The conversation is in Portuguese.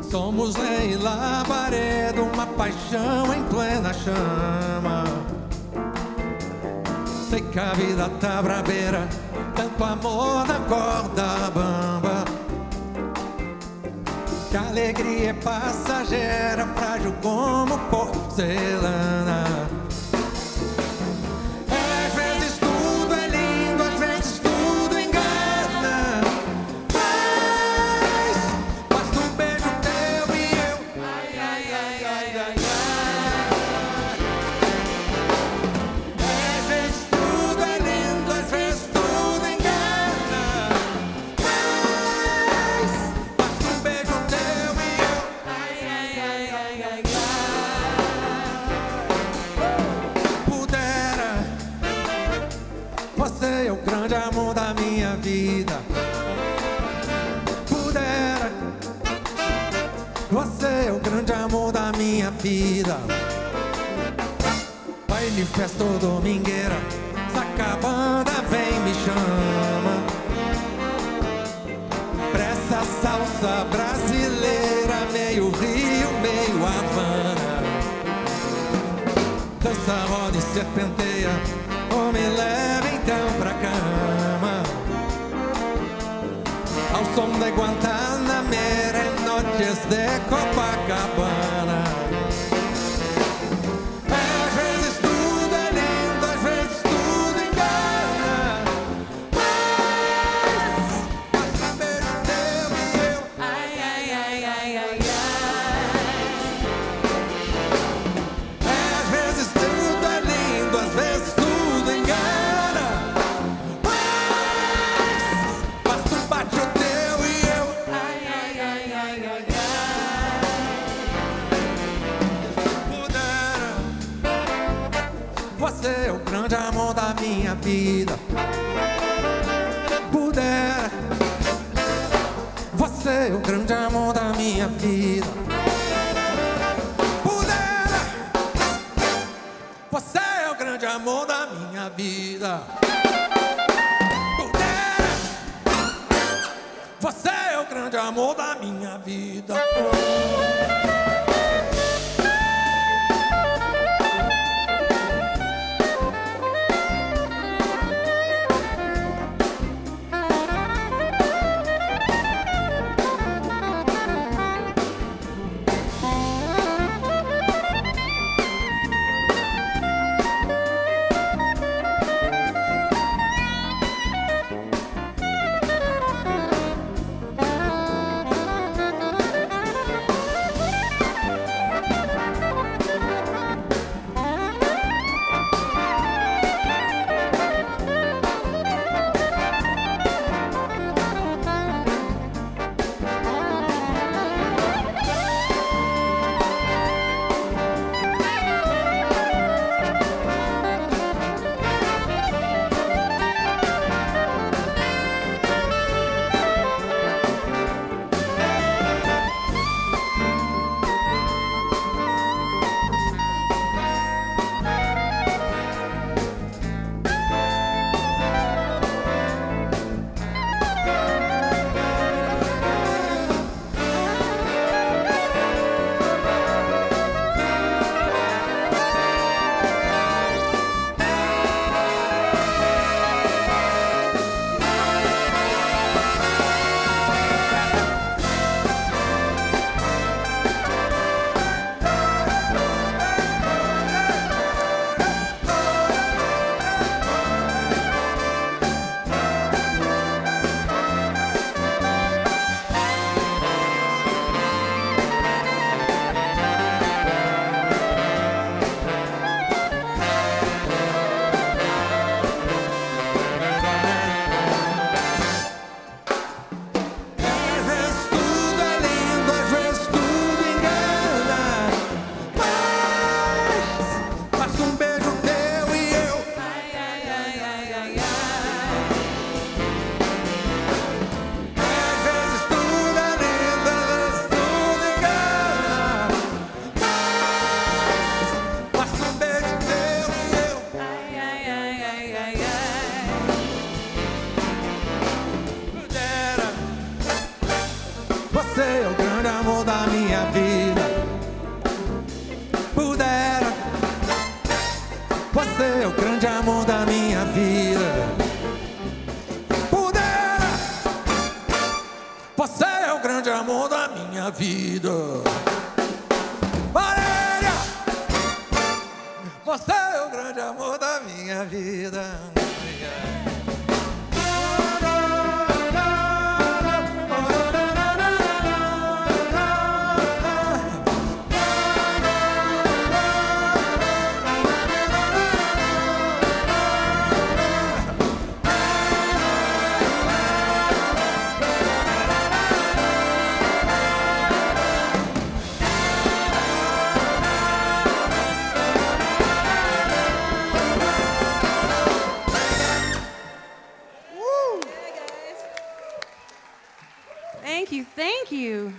Somos lei e labareda, uma paixão em plena chama. Sei que a vida tá brabeira, tanto amor na corda bamba. Que a alegria é passageira, frágil como porcelana. Às vezes tudo é lindo, às vezes tudo engana. Mas basta um beijo teu e eu, ai, ai, ai, ai, ai, ai. Às vezes tudo é lindo, às vezes tudo engana. Mas basta um beijo teu e eu, ai, ai, ai, ai, ai, ai. Pudera, você é o grande amor da minha vida. Pudera, você é o grande amor da minha vida. Baile, festa ou domingueira, saca a banda, vem, me chama. Pra essa salsa brasileira, meio Rio, meio Havana. Dança, roda e serpenteia, ou me leva então pra cama. Ao som de Guantanamera, em noches de Copacabana. Às vezes tudo é lindo, às vezes tudo engana. Mas basta um beijo teu e eu, ai, ai, ai, ai, ai, ai. Às vezes tudo é lindo, às vezes tudo engana. Mas basta um bate o teu e eu, ai, ai, ai, ai, ai, ai. Pudera, você é o grande amor da minha vida. Pudera, você é o grande amor da minha vida. Pudera, você é o grande amor da minha vida. Pudera, você é o grande amor da minha vida. Você é o grande grande amor da minha vida. Pudera, você é o grande amor da minha vida. Pudera, você é o grande amor da minha vida. Valéria, você é o grande amor da minha vida. Thank you.